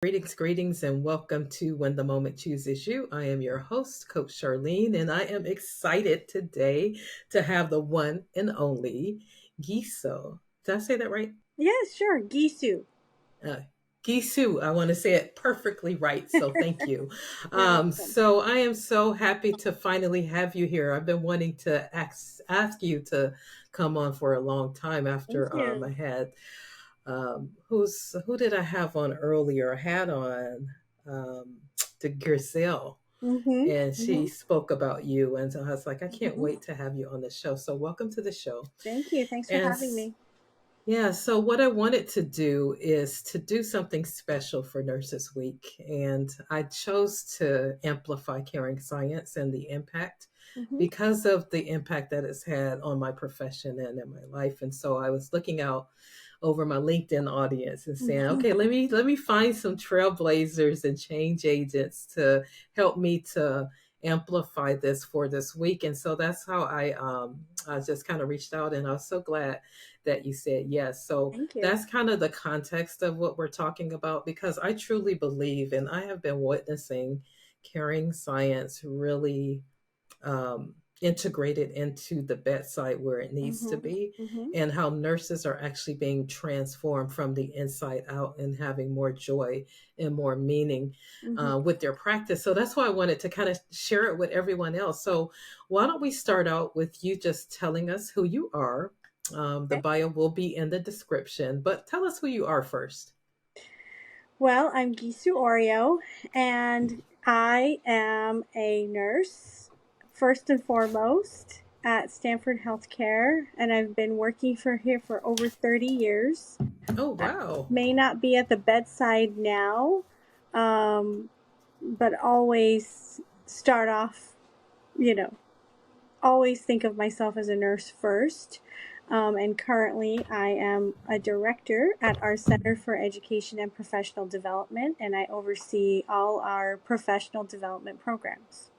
Greetings, and welcome to When the Moment Chooses You. I am your host, Coach Charlene, and I am excited today to have the one and only Giso. Did I say that right? Yes, sure. Gisu. Uh, Gisu, I want to say it perfectly right, so thank you. You're welcome. So I am so happy to finally have you here. I've been wanting to ask you to come on for a long time Thank after you. I had who did I have on earlier? I had on um, the Griselle, Mm-hmm. and Mm-hmm. she spoke about you, and so I was like, I can't Mm-hmm. wait to have you on the show. So welcome to the show. Thank you. Thanks for And having me. yeah, so what I wanted to do is to do something special for Nurses Week, and I chose to amplify caring science and the impact Mm-hmm. because of the impact that it's had on my profession and in my life. And so I was looking out over my LinkedIn audience and saying, Mm-hmm. okay, let me find some trailblazers and change agents to help me to amplify this for this week. And so that's how I just kind of reached out, and I was so glad that you said yes. So Thank you. that's kind of the context of what we're talking about, because I truly believe, and I have been witnessing caring science really integrated into the bedside where it needs to Mm-hmm. be, Mm-hmm. and how nurses are actually being transformed from the inside out and having more joy and more meaning Mm-hmm. with their practice. So that's why I wanted to kind of share it with everyone else. So why don't we start out with you just telling us who you are? The Okay. bio will be in the description, but tell us who you are first. Well, I'm Gisso Oreo, and I am a nurse, first and foremost, at Stanford Healthcare, and I've been working for here for over 30 years. Oh, I wow. may not be at the bedside now, um, but always start off, you know, always think of myself as a nurse first. And currently, I am a director at our Center for Education and Professional Development, and I oversee all our professional development programs.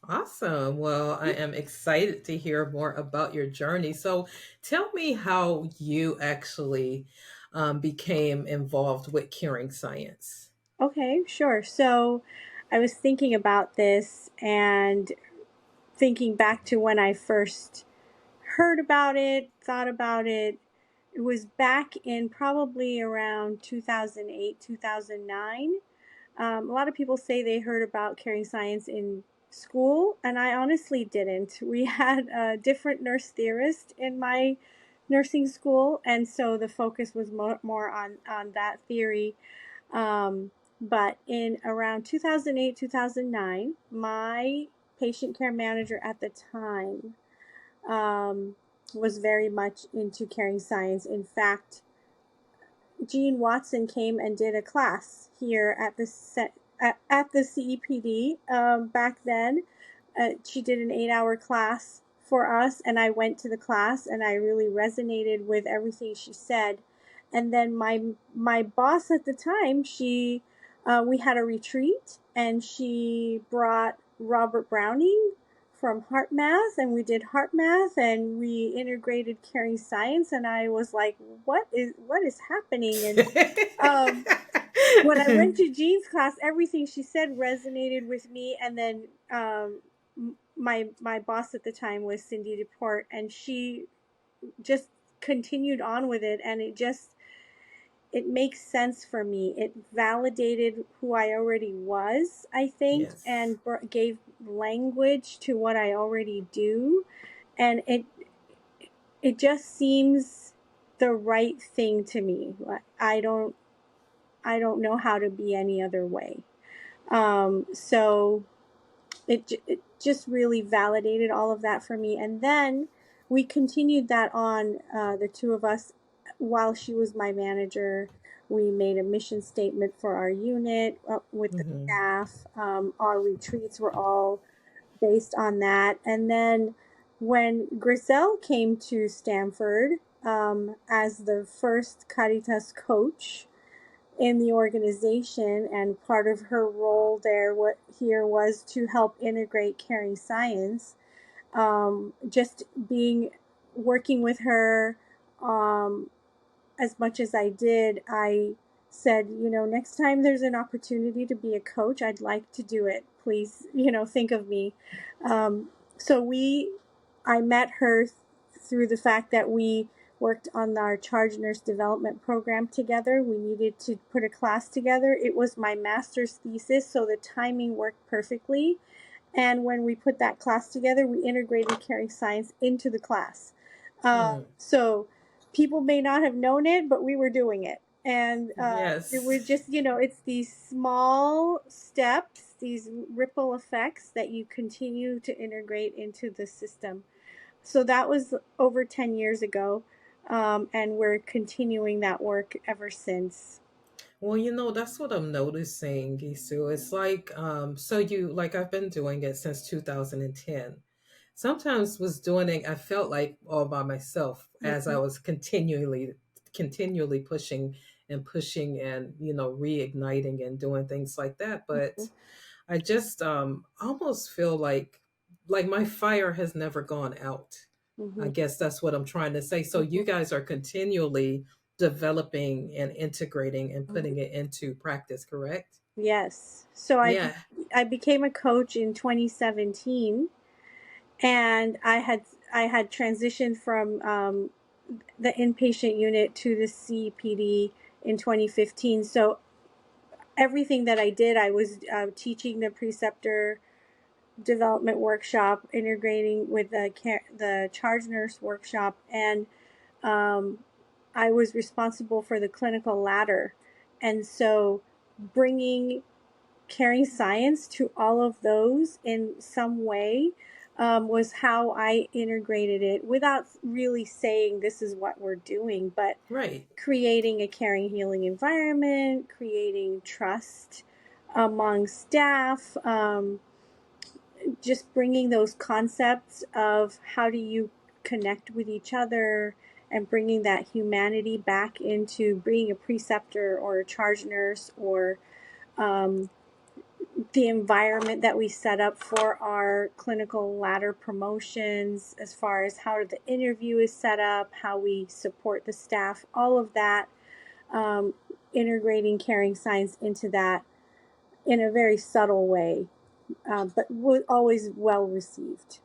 Awesome. Well, I am excited to hear more about your journey. So, tell me how you actually became involved with caring science. Okay, sure. So I was thinking about this and thinking back to when I first heard about it, thought about it. It was back in probably around 2008, 2009. A lot of people say they heard about caring science in school, and I honestly didn't. We had a different nurse theorist in my nursing school, and so the focus was more on that theory. But in around 2008, 2009, my patient care manager at the time um, was very much into caring science. In fact, Jean Watson came and did a class here at the CEPD back then. She did an 8-hour class for us, and I went to the class, and I really resonated with everything she said. And then my boss at the time, she we had a retreat, and she brought Robert Browning from Heart Math, and we did Heart Math, and we integrated caring science, and I was like, what is happening? And um, when I went to Jean's class, everything she said resonated with me. And then my boss at the time was Cindy DePort, and she just continued on with it, and it makes sense for me. It validated who I already was, I think, Yes. and gave language to what I already do, and it just seems the right thing to me. I don't know how to be any other way. So it just really validated all of that for me. And then we continued that on, the two of us, while she was my manager. We made a mission statement for our unit with the Hmm. staff. Our retreats were all based on that. And then when Griselle came to Stanford as the first Caritas coach in the organization, and part of her role there here was to help integrate caring science. Just being working with her, um, as much as I did, I said, next time there's an opportunity to be a coach, I'd like to do it. Please, think of me. Um, so I met her through the fact that we worked on our charge nurse development program together. We needed to put a class together. It was my master's thesis, so the timing worked perfectly. And when we put that class together, we integrated caring science into the class. Mm. So people may not have known it, but we were doing it. And it Yes. was just, it's these small steps, these ripple effects that you continue to integrate into the system. So that was over 10 years ago. And we're continuing that work ever since. Well, that's what I'm noticing, Gisu. It's like, so like I've been doing it since 2010. Sometimes was doing it, I felt like all by myself as I Mm-hmm. was continually pushing and, reigniting and doing things like that. But I just almost feel like my fire has never gone out. I Mm-hmm. guess that's what I'm trying to say. So you Mm-hmm. guys are continually developing and integrating and putting Mm-hmm. it into practice, correct? Yes. So Yeah. I became a coach in 2017, and I had transitioned from the inpatient unit to the CPD in 2015. So everything that I did, I was teaching the preceptor development workshop, integrating with the charge nurse workshop, and um, I was responsible for the clinical ladder. And so bringing caring science to all of those in some way was how I integrated it without really saying this is what we're doing, but Right. creating a caring, healing environment, creating trust among staff, just bringing those concepts of how do you connect with each other and bringing that humanity back into being a preceptor or a charge nurse, or um, the environment that we set up for our clinical ladder promotions, as far as how the interview is set up, how we support the staff, all of that, um, integrating caring science into that in a very subtle way, but was always well received.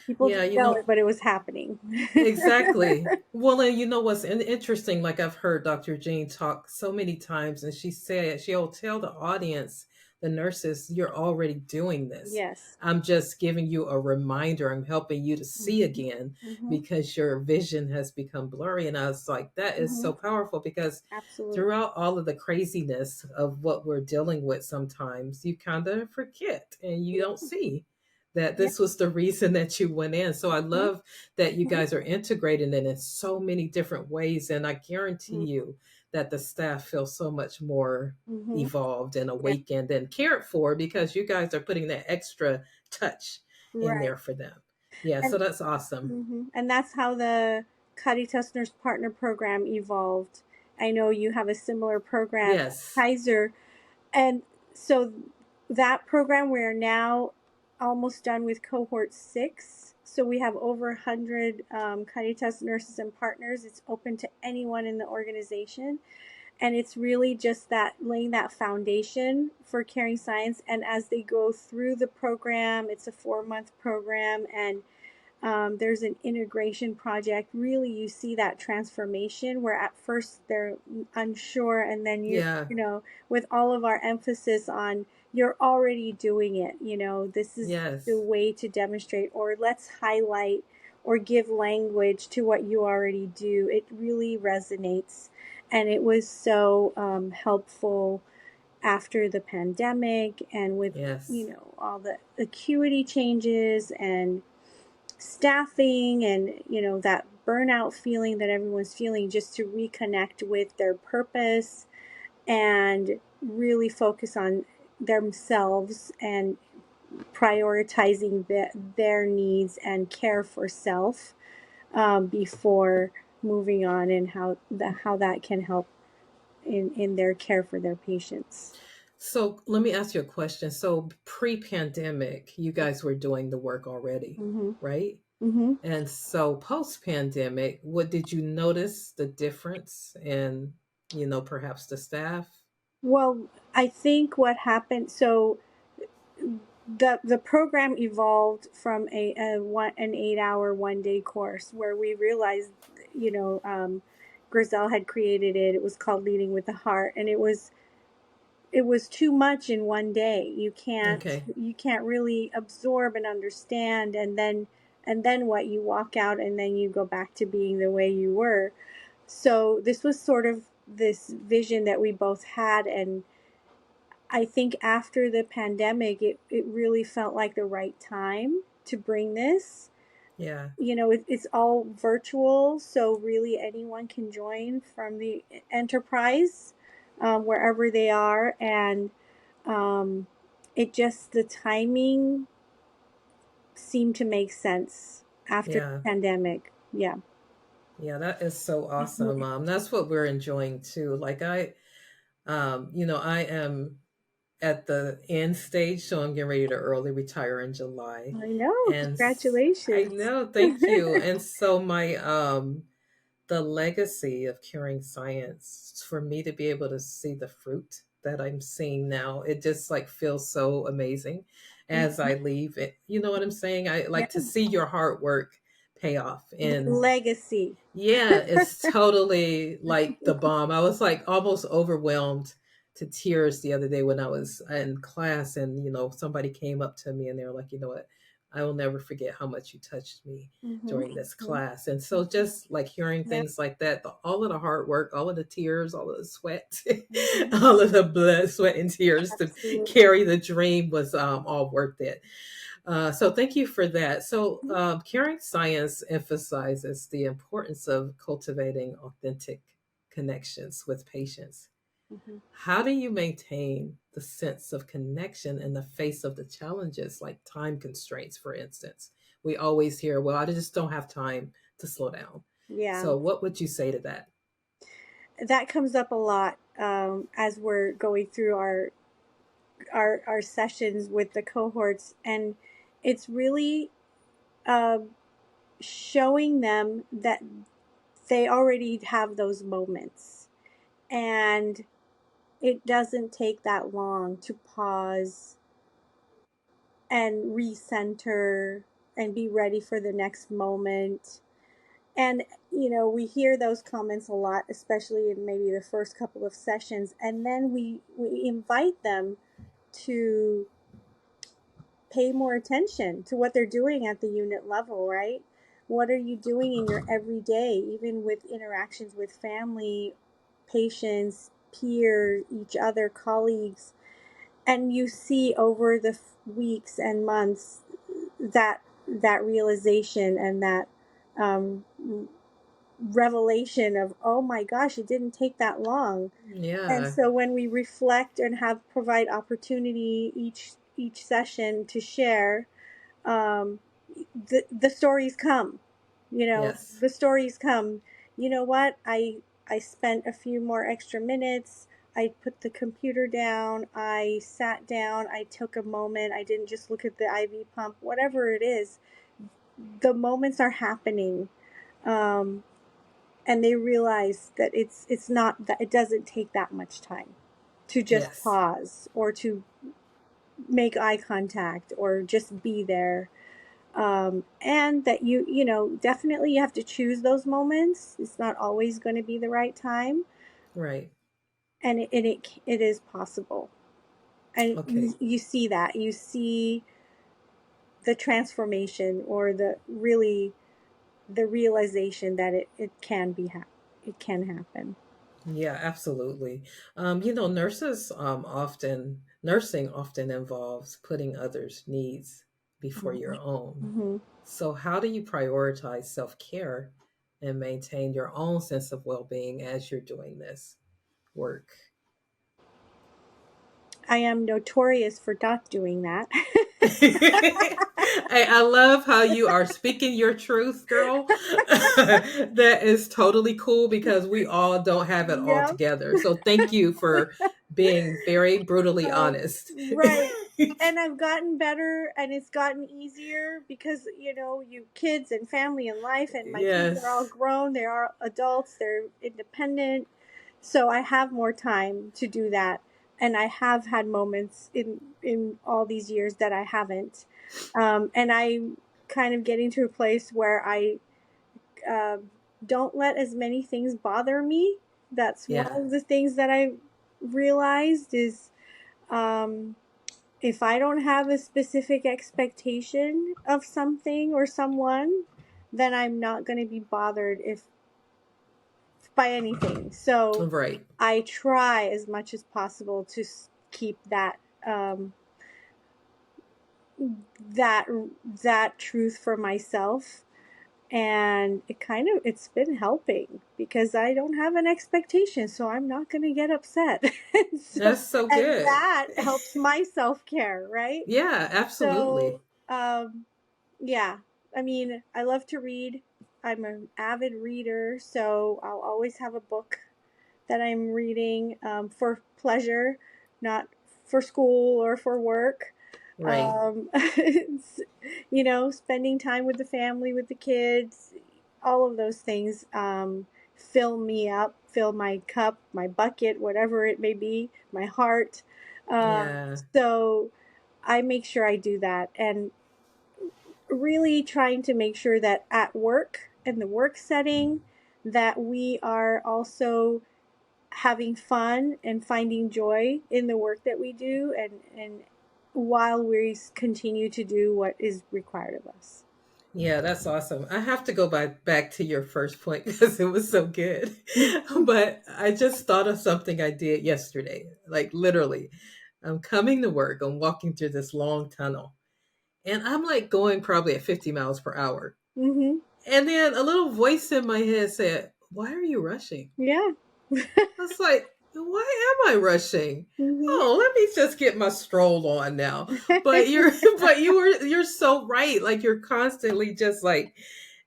People Yeah, didn't know it, but it was happening. exactly. Well, and you know what's interesting? Like I've heard Dr. Jean talk so many times, and she said she'll tell the audience, the nurses, you're already doing this. Yes. I'm just giving you a reminder. I'm helping you to see Mm-hmm. again Mm-hmm. because your vision has become blurry. And I was like, that is Mm-hmm. so powerful because Absolutely. throughout all of the craziness of what we're dealing with, sometimes you kind of forget and you don't Yeah. see that Yeah. this was the reason that you went in. So I Mm-hmm. love that you guys are integrating it in so many different ways. And I guarantee Mm-hmm. you that the staff feel so much more Mm-hmm. evolved and Yeah. awakened and cared for because you guys are putting that extra touch in Right. there for them. Yeah, so And that's awesome. and that's how the Caritas Nurse Partner Program evolved. I know you have a similar program at Yes. Kaiser, and so that program, we're now almost done with cohort 6. So we have over 100 Caritas nurses and partners. It's open to anyone in the organization, and it's really just that laying that foundation for caring science. And as they go through the program, it's a 4-month program, and there's an integration project. Really, you see that transformation where at first they're unsure, and then Yeah. with all of our emphasis on you're already doing it. This is the Yes. way to demonstrate, or let's highlight or give language to what you already do. It really resonates, and it was so helpful after the pandemic, and with Yes. all the acuity changes and staffing, and that burnout feeling that everyone's feeling, just to reconnect with their purpose and really focus on themselves and prioritizing their needs and care for self, before moving on, and how that can help in their care for their patients. So let me ask you a question. So pre-pandemic, you guys were doing the work already, Mm-hmm. right? Mm-hmm. And so post pandemic, what did you notice the difference in? perhaps the staff? Well, I think what happened, so the program evolved from an 8 hour 1 day course where we realized, you know, Grizel had created it. It was called Leading with the Heart, and it was too much in 1 day. Okay. You can't really absorb and understand, and then what, you walk out and then you go back to being the way you were. So this was sort of this vision that we both had, and I think after the pandemic, it really felt like the right time to bring this. Yeah. It's all virtual, so really anyone can join from the enterprise, wherever they are. And um, the timing seemed to make sense after the Yeah. pandemic. Yeah. Yeah, that is so awesome. That's what we're enjoying too. Like I am at the end stage, so I'm getting ready to early retire in July. I know. And I Congratulations. know, thank you. And so my the legacy of curing science, for me to be able to see the fruit that I'm seeing now, it just like feels so amazing as I leave it. You know what I'm saying? I Yeah. like to see your hard work pay off. The And legacy. yeah, it's totally like the bomb. I was like almost overwhelmed to tears the other day when I was in class, and somebody came up to me and they were like, "You know what? I will never forget how much you touched me Hmm. during this class." And so just like hearing Yeah. things like that, all of the hard work, all of the tears, all of the sweat, Hmm. all of the blood, sweat and tears to Absolutely. carry the dream was all worth it. So thank you for that. So caring science emphasizes the importance of cultivating authentic connections with patients. Hmm. How do you maintain the sense of connection in the face of the challenges like time constraints, for instance? We always hear, well, I just don't have time to slow down. Yeah. So what would you say to that? That comes up a lot, as we're going through our sessions with the cohorts, and it's really uh, showing them that they already have those moments, and it doesn't take that long to pause and recenter and be ready for the next moment. And we hear those comments a lot, especially in maybe the first couple of sessions, and then we invite them to pay more attention to what they're doing at the unit level, right? What are you doing in your everyday, even with interactions with family, patients, peers, each other, colleagues? And you see over the weeks and months that realization and that um, revelation of, oh my gosh, it didn't take that long. And Yeah. so when we reflect and have provide opportunity each session to share, um, the stories come. Yes. The stories come. You know what? I spent a few more extra minutes. I put the computer down. I sat down. I took a moment. I didn't just look at the IV pump. Whatever it is, the moments are happening, um, and they realize that it's not that it doesn't take that much time to just Yes. pause or to make eye contact or just be there. And that definitely you have to choose those moments. It's not always going to be the right time, Right. and it is possible. And Okay. you see that, you see the transformation, or the realization that it can happen. Yeah, absolutely. Nursing often involves putting others' needs before your own. Hmm. So, how do you prioritize self care and maintain your own sense of well being as you're doing this work? I am notorious for not doing that. I love how you are speaking your truth, girl. That is totally cool because we all don't have it all Yep. together. So, thank you for being very brutally honest. Right. And I've gotten better, and it's gotten easier because, you kids and family and life, and my kids are all Yes. grown, they are adults, they're independent. So I have more time to do that. And I have had moments in all these years that I haven't. And I'm kind of getting to a place where I uh, don't let as many things bother me. That's one Yeah. of the things that I realized is, um, if I don't have a specific expectation of something or someone, then I'm not going to be bothered if by anything. So Right. I try as much as possible to keep um, that that truth for myself, and it's been helping because I don't have an expectation, so I'm not going to get upset. So, That's so and good. that helps my self-care, right? Yeah, So, absolutely. yeah, I mean, I love to read. I'm an avid reader, so I'll always have a book that I'm reading, for pleasure, not for school or for work. Right. It's, spending time with the family, with the kids, all of those things, fill me up, fill my cup, my bucket, whatever it may be, my heart. Yeah. So I make sure I do that, and really trying to make sure that at work, in the work setting, that we are also having fun and finding joy in the work that we do, and while we continue to do what is required of us. Yeah, that's awesome. I have to go back to your first point because it was so good. Mhm. But I just thought of something I did yesterday. Like literally, I'm coming to work, I'm walking through this long tunnel, and I'm like going probably at 50 miles per hour. Mhm. And then a little voice in my head said, "Why are you rushing?" Yeah. I was like, why am I rushing? Mhm. Oh, let me just get my stroll on now. But you're but you're so right. Like you're constantly just like,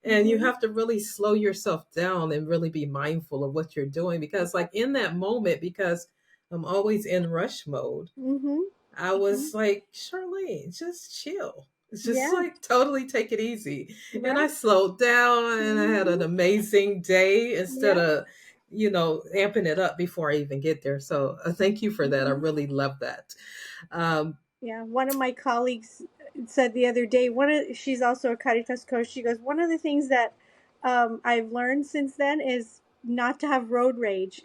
and you Mhm. have to really slow yourself down and really be mindful of what you're doing because like in that moment, because I'm always in rush mode, Mhm. I Mhm. was like, Charlene, just chill. Just Yeah. like totally take it easy. And I Right. slowed down and I had an Mhm. amazing day instead Yeah. of, amping it up before I even get there. So thank you for that. I Mhm. really love that. Um, Yeah, one of my colleagues said the other day. She's also a Caritas coach. She goes, one of the things that, I've learned since then is not to have road rage.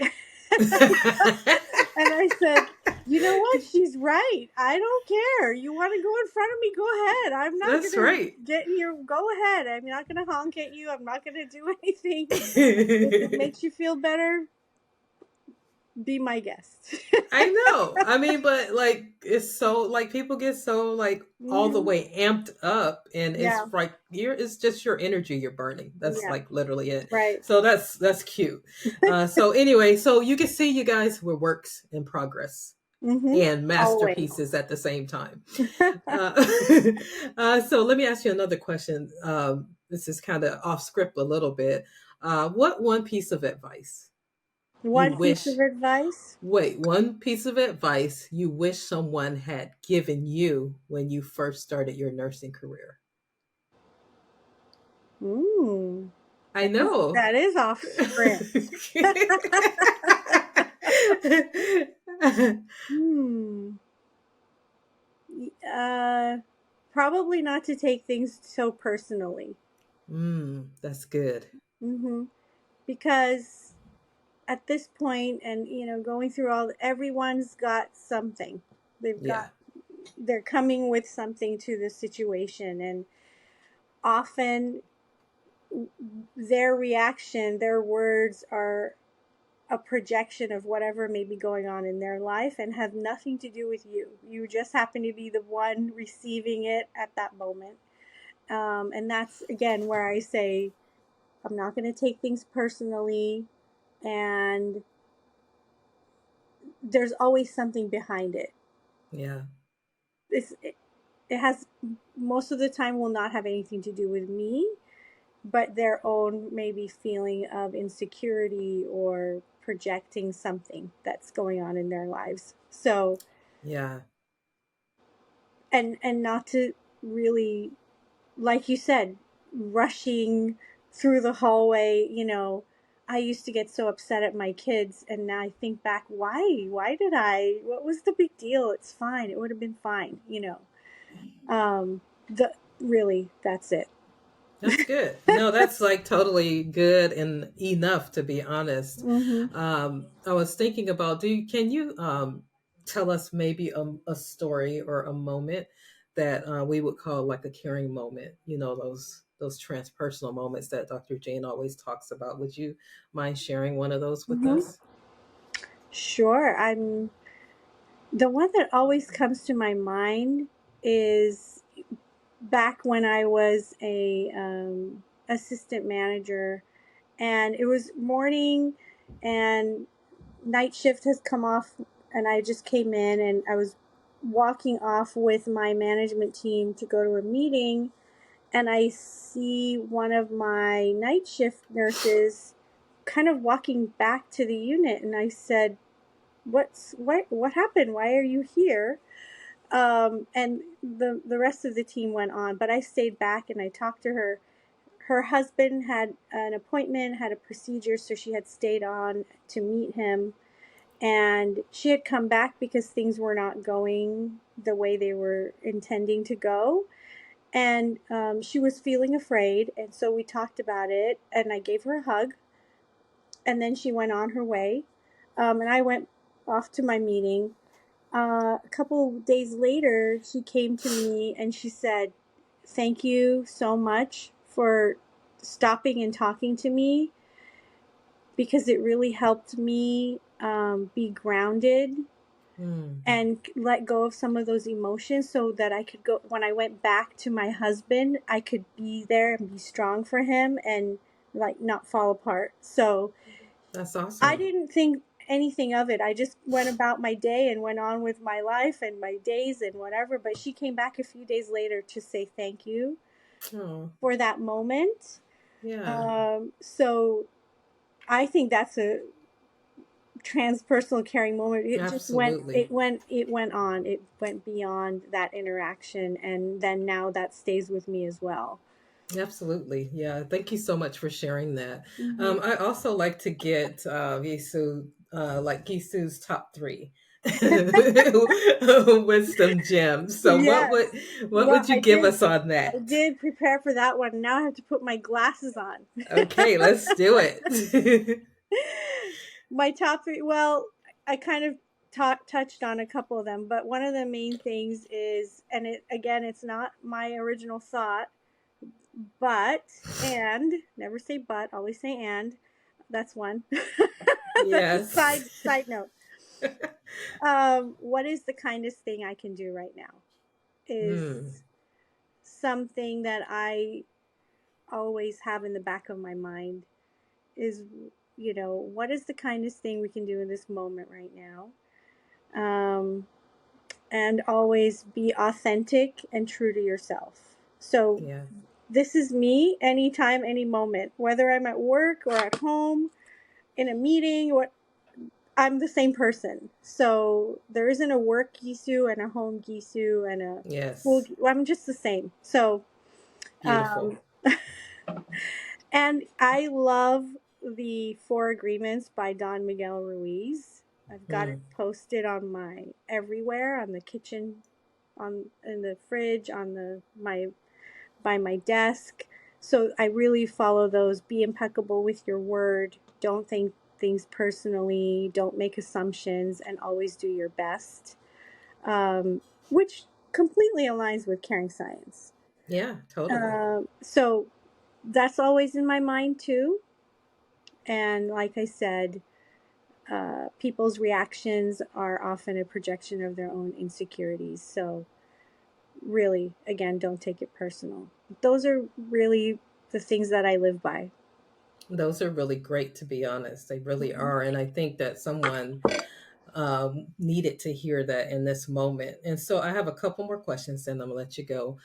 And I said, you know what? She's right. I don't care. You want to go in front of me? Go ahead. I'm not that's gonna right. get in your. Go ahead. I'm not gonna honk at you. I'm not gonna do anything. If it makes you feel better, be my guest. I know. I mean, but like it's so like people get so like all the Hmm. way amped up and Yeah. it's like it's just your energy you're burning. That's Yeah. like literally it. Right. So that's cute. So anyway, so you can see you guys were works in progress Hmm. and Always. masterpieces at the same time. Uh, so let me ask you another question. This is kind of off script a little bit. What one piece of advice you One piece of wish advice. Wait, one piece of advice you wish someone had given you when you first started your nursing career. Mm, I know. that is off script. Hmm. Uh, Probably not to take things so personally. That's good. Hmm. Because at this point, and going through everyone's got something. They've got. Yeah, They're coming with something to the situation, and often their reaction, their words are a projection of whatever may be going on in their life and have nothing to do with you. You just happen to be the one receiving it at that moment. And that's, again, where I say, I'm not going to take things personally. And there's always something behind it. yeah, It has, most of the time, will not have anything to do with me, but their own maybe feeling of insecurity or projecting something that's going on in their lives. So, yeah, and not to really, like you said, rushing through the hallway, I used to get so upset at my kids, and now I think back, why did I? What was the big deal? It's fine. It would have been fine, you know. The really, that's it. That's good. No, that's like totally good and enough to be honest. Hmm. I was thinking about can you tell us maybe a story or a moment that we would call like a caring moment? You know, those transpersonal moments that Dr. Jane always talks about. Would you mind sharing one of those with Hmm. us? Sure. I'm the one that always comes to my mind is back when I was a assistant manager, and it was morning, and night shift has come off, and I just came in, and I was walking off with my management team to go to a meeting, and I see one of my night shift nurses kind of walking back to the unit, and I said, what happened? Why are you here?" And the rest of the team went on, but I stayed back and I talked to her. Her husband had an appointment, had a procedure, so she had stayed on to meet him. And she had come back because things were not going the way they were intending to go. And she was feeling afraid. And so we talked about it, and I gave her a hug. And then she went on her way. And I went off to my meeting. A couple days later, she came to me and she said, "Thank you so much for stopping and talking to me, because it really helped me be grounded Hmm. and let go of some of those emotions, so that I could go, when I went back to my husband, I could be there and be strong for him and like not fall apart." So That's I awesome. didn't think anything of it. I just went about my day and went on with my life and my days and whatever. But she came back a few days later to say thank you Oh, for that moment. yeah, So I think that's a transpersonal caring moment. It just went, absolutely. it went on. It went beyond that interaction, and then now that stays with me as well. Absolutely. Yeah. Thank you so much for sharing that. Hmm. I also like to get like Gisu's top three wisdom gems. So Yes. what Well, would you give us on I that? did prepare for that one. Now I have to put my glasses on. Okay, let's do it. My top three, well, I kind of touched on a couple of them, but one of the main things is, and it again, it's not my original thought, but, and, never say but, always say and. That's one. That's a Yes. side note. What is the kindest thing I can do right now? Hmm. Is something that I always have in the back of my mind. Is, what is the kindest thing we can do in this moment right now? Um, and always be authentic and true to yourself. So Yeah. this is me anytime, any moment, whether I'm at work or at home, in a meeting, what, I'm the same person. So there isn't a work Gisu and a home Gisu and a school. Yes. I'm just the same. So, Beautiful. um, and I love the Four Agreements by Don Miguel Ruiz. I've got it Hmm. posted on my everywhere, on the kitchen, on in the fridge, on the my by my desk. So I really follow those. Be impeccable with your word. Don't think things personally. Don't make assumptions, and always do your best. Which completely aligns with caring science. Yeah, totally. So that's always in my mind too. And like I said, people's reactions are often a projection of their own insecurities. So really, again, don't take it personal. Those are really the things that I live by. Those are really great, to be honest. They really are. And I think that someone needed to hear that in this moment. And so I have a couple more questions, and I'm gonna let you go.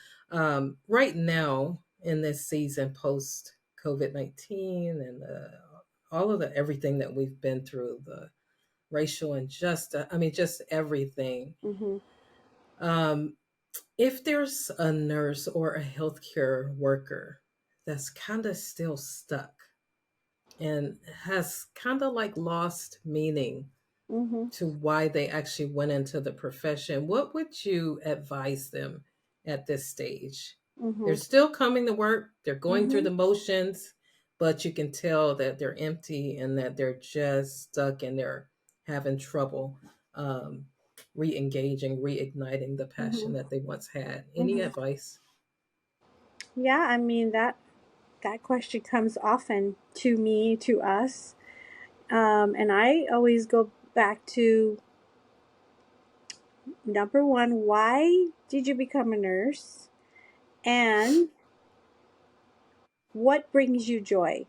Right now, in this season post COVID-19 and all of the everything that we've been through, the racial injustice, I mean, just everything. Hmm. Um, if there's a nurse or a healthcare worker that's kind of still stuck, and has kind of like lost meaning Mhm. to why they actually went into the profession, what would you advise them at this stage? They're Mhm. still coming to work, they're going through Mhm. the motions, but you can tell that they're empty and that they're just stuck and they're having trouble um, re engaging, reigniting the passion Mhm. that they once had. Any Mhm. advice? Yeah, I mean that question comes often to me, to us, and I always go back to number one: why did you become a nurse, and what brings you joy?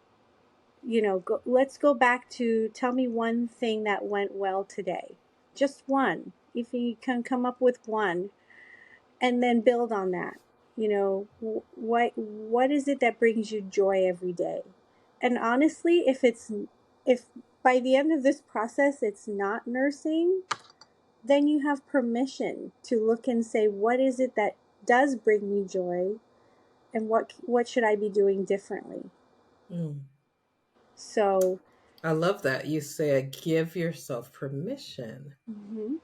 Let's go back to tell me one thing that went well today. Just one. If you can come up with one, and then build on that. What is it that brings you joy every day? And honestly, if by the end of this process it's not nursing, then you have permission to look and say, what is it that does bring me joy, and what should I be doing differently? Mm. So, I love that. You said give yourself permission. mhm,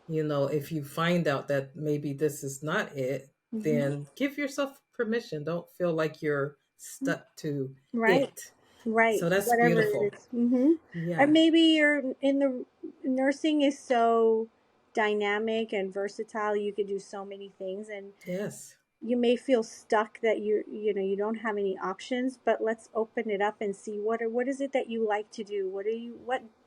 If you find out that maybe this is not it, mhm, then give yourself permission. Don't feel like you're stuck to right. it. Right, So that's whatever it beautiful. is. And Yeah. maybe you're in the nursing is so dynamic and versatile. You could do so many things, and Yes. you may feel stuck that you don't have any options. But let's open it up and see what is it that you like to do.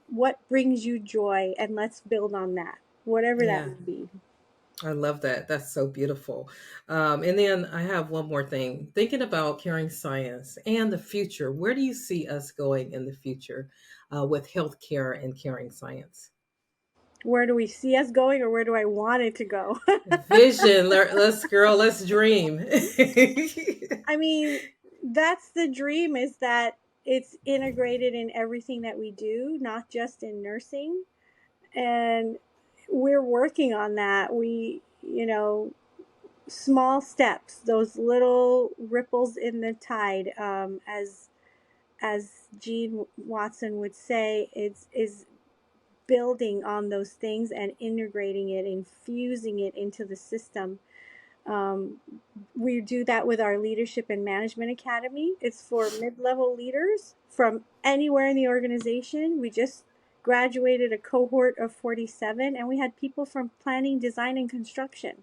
What brings you joy, and let's build on that, whatever that Yeah. may be. I love that. That's so beautiful. And then I have one more thing. Thinking about caring science and the future, where do you see us going in the future with healthcare and caring science? Where do we see us going, or where do I want it to go? Vision. Let's, girl, let's dream. I mean, that's the dream, is that it's integrated in everything that we do, not just in nursing. And we're working on that. Small steps, those little ripples in the tide, as Gene Watson would say, is building on those things and integrating it, infusing it into the system. Um, we do that with our Leadership and Management Academy. It's for mid level leaders from anywhere in the organization. We just graduated a cohort of 47, and we had people from planning, design, and construction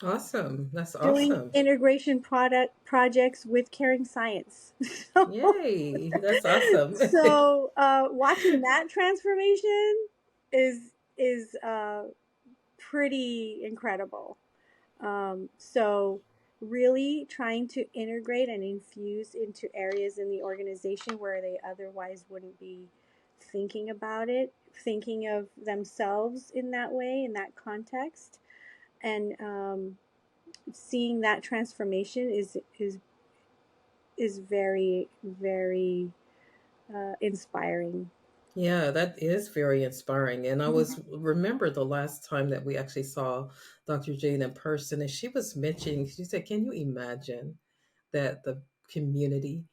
Awesome. That's doing awesome. integration product projects with caring science. so, Yay. That's awesome. watching that transformation is pretty incredible. So, really trying to integrate and infuse into areas in the organization where they otherwise wouldn't be thinking about it, thinking of themselves in that way, in that context, and seeing that transformation is very, very inspiring. Yeah, that is very inspiring. And I was Mhm. remember the last time that we actually saw Dr. Jane in person, and she was mentioning, she said, can you imagine that the community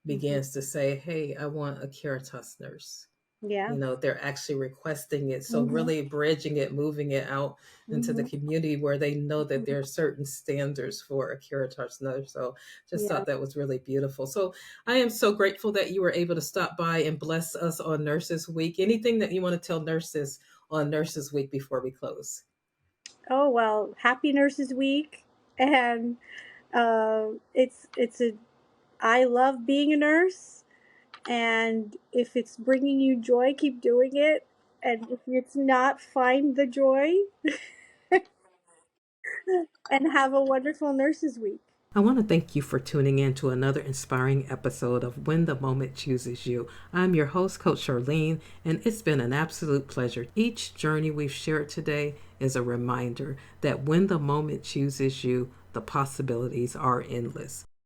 Mhm. begins to say, hey, I want a Caritas nurse? Yeah. They're actually requesting it. So Mhm. really bridging it, moving it out into the Mhm. community where they know that Mhm. there are certain standards for a Caritas nurse. So just Yeah. thought that was really beautiful. So I am so grateful that you were able to stop by and bless us on Nurses Week. Anything that you want to tell nurses on Nurses Week before we close? Oh well, happy Nurses Week, and it's a I love being a nurse, and if it's bringing you joy, keep doing it, and if it's not, find the joy, and have a wonderful Nurses Week. I want to thank you for tuning in to another inspiring episode of When the Moment Chooses You. I'm your host, Coach Charlene, and it's been an absolute pleasure. Each journey we've shared today is a reminder that when the moment chooses you, the possibilities are endless.